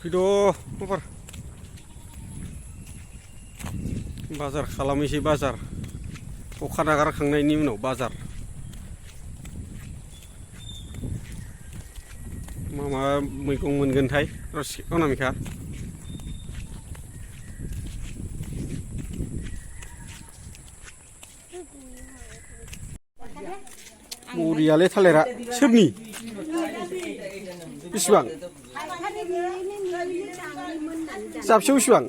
Video apa? Bazar खालामैसै bazar. अखा नागारखांनायनि उनाव bazar. मा मैगं मोनगोनथाय अनामिका बरियालै थालिरा सोरनि बेसेबां जाबसेयाव बेसेबां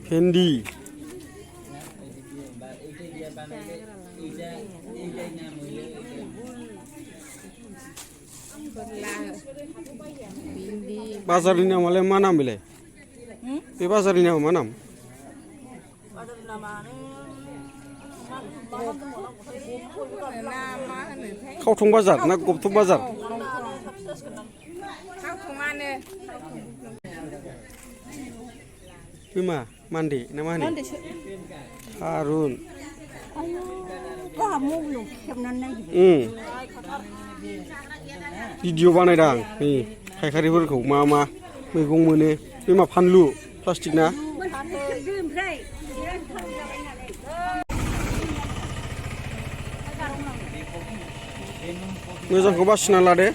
भेन्डी बाजारनि नामालाय मा नाम बेलाय बे बाजारनि नामा मा नाम खावथं बाजार ना गबथं बाजार बे मा मान्दे ना मा होनो थारुन भिडिअ बानायदां नै फायखारिफोरखौ मा मैगं मोनो बे मा फानलु प्लास्टिक ना मोजांखौ बासिना लादो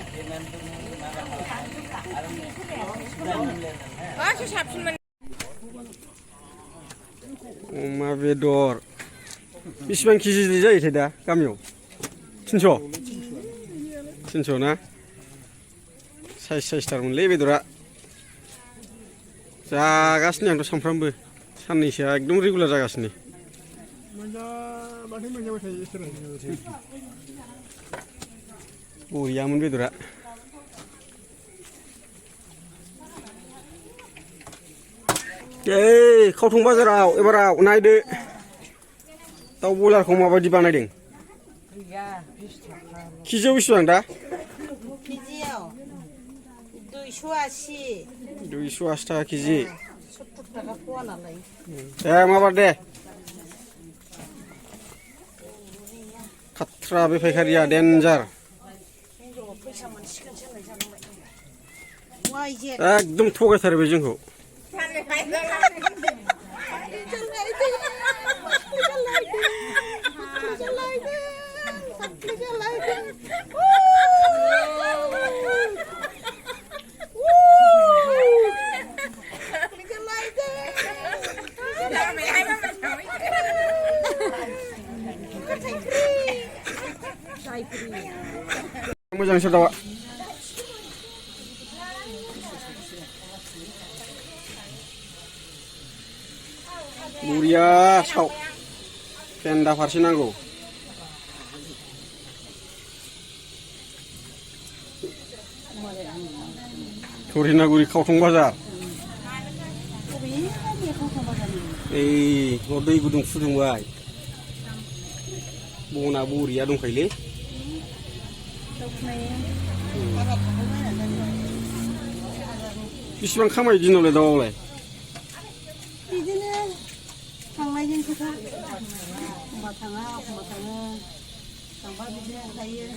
अमा बेदर बेसेबां केजि जायोथाय दा गामियाव 300 ना साइजथारमोनलै बेदरा जागासिनो आंथ' सानफ्रामबो साननैसोआ एकदम रेगुलार जागासिनो बरियामोन बेदरा खावथं बाजाराव एबाराव नायदो दाउ बयलारखौ माबायदि बानायदों केजियाव बेसेबां दा केजियाव 280 टाका केजि 70 टाका फवा नालाय दे माबार दे खाथ्रा बे फायखारिया डेन्जार एकदम थगायथारो बे जोंखौ मोजां सोदावा बुरिया साव फेन्दा फारसे नांगौ थरिनागुरि खावथं बाजार दै गुदुं फुदुंबाय बना बरिया दंखायोलै बेसेबां खामायो दिनावलाय दाउआवलाय बिदिनो थांनायजों खोथा एखमबा थाङा एखमबा थाङो थांबा बिदिनो ओंखायो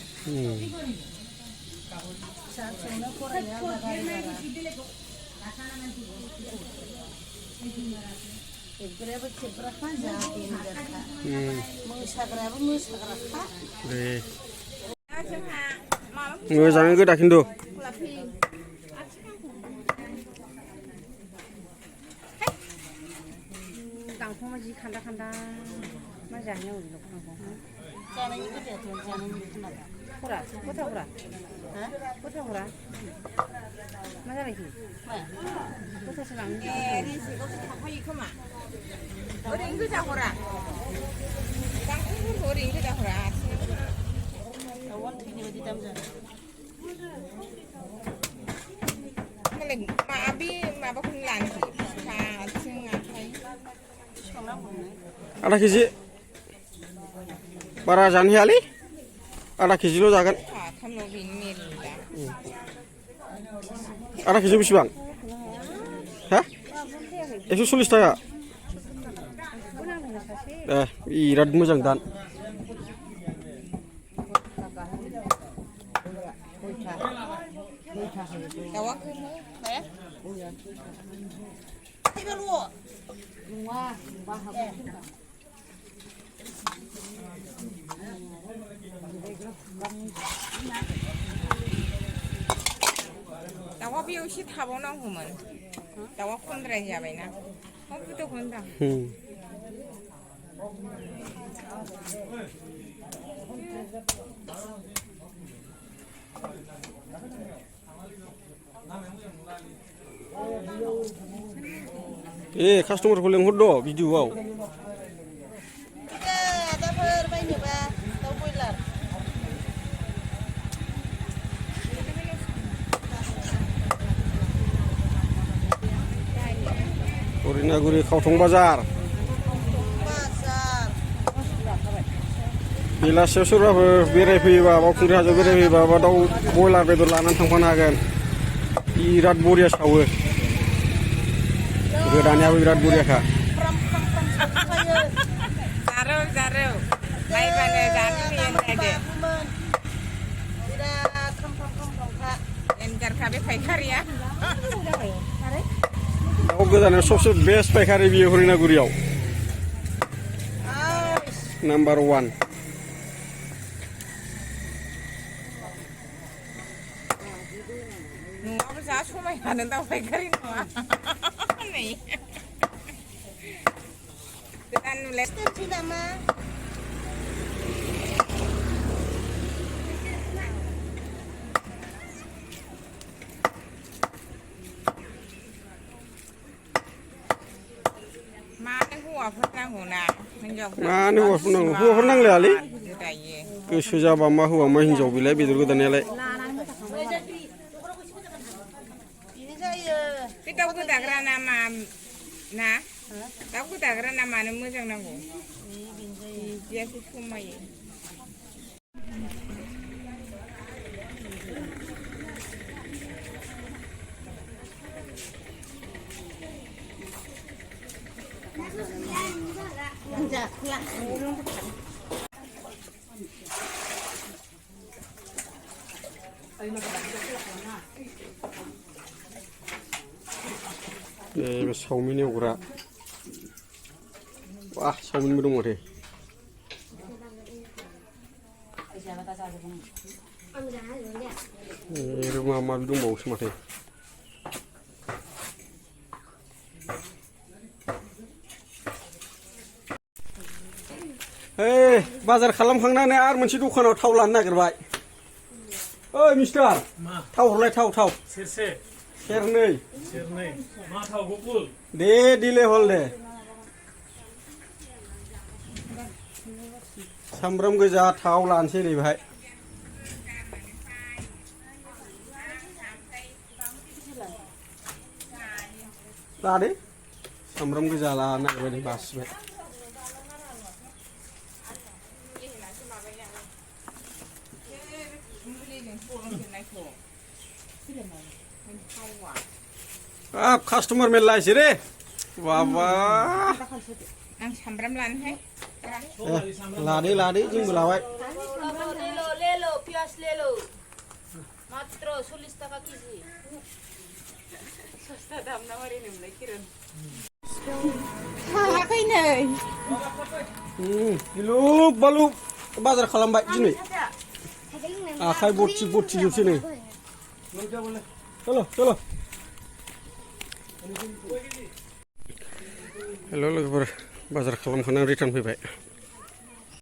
फिसा फिसौनो फरायनाया खेबग्रायाबो खेबग्राखा जोंहा देनजारखा मोसाग्रायाबो मोसाग्राखा मोजाङै गोदा खिन्थु गांखंआ जि खान्दा मा जानायाव जानायनि गोदायाथ' जानायनि खोनादा खथाफोरा मा जालायखो खथासो लांनो रिजिकआव थांफायो खोमा ओरैनो गोजा हरा गांखंफोरखौ ओरैनो गोजा हरा दाउआनो थैनाय बायदि दाम जादों मालाय माबाखौनो लानोसै आथिं आखाइ आधा केजि बारा जानो हायालै आधा केजिल' जागोन आधा केजि बेसेबां हा 140 टाका बिराद मोजां दान दाउआ गोमो दे फैबाल' नङा दाउआ बेयाव एसे थाबावनांगौमोन दाउआ खमद्राय जाबायना बेदरखौ होनदां कास्टमारखौ लेंहरद' भिडिअ'आव दाफोर बायनोबा दाउ बयलार हरिनागुरि खावथं बाजार बेलासियाव सोरबाफोर बेरायफैयोबा बावखुंग्रि हाजोआव बेरायफैयोबा बा दाउ बयलार बेदर लानानै थांफानो हागोन बिराद बरिया सावो गोदानायाबो बिराद बरियाखा जारौ जारौ नायबानो जानो फैयो बिराद खमखा एन्जारखा बे फायखारिया दाउ गोदानायाव सबसे बेस्ट फायखारि बियो हरिनागुरियाव नाम्बार 1 नङाबा जा समायनानो दाउ फायखारि नङा नै गोदान नुलाय दोनसै नामा मानो हौवाफोर नांगौना हिनजावफोर मानो हौवाफोर नांगौ हौवाफोर नांलायालै दायो गोसो जाबा मा हौवा मा हिनजाव बेलाय बेदर गोदानायालाय बे दाउ गोदाग्रा ना मा ना दाउ गोदाग्रा ना मानो मोजां नांगौ बिदियासो समायो बे चावमिन एवग्रा वाह चावमिनबो दं माथो मा माबि दंबावोसो माथो बाजार खालामखांनानै आरो मोनसे दखानाव थाव लानो नागिरबाय ओइ मिस्टार थाव हरलाय थाव सेरसे सेरनै मा थाव गुफुर दे दिले हल दे सामब्राम गोजा थाव लानोसै नै बेहाय लादो सामब्राम गोजा लानो नागिरबाय बासिबाय कास्टमार मेरला आइसे रे बाबा आं सामब्राम लानोहाय लादो जोंबो लाबाय लेलो पियाज लेलो मात्र 40 টাকা केजि सस्ता दाम ना मारै नोंलाय किरन हायाखै नै गिलुक बालुक बाजार खालामबाय दिनै आखाइ बरथि जोबसै नै चलो हेल' लोगोफोर बाजार खालामखांनानै रिटार्न फैबाय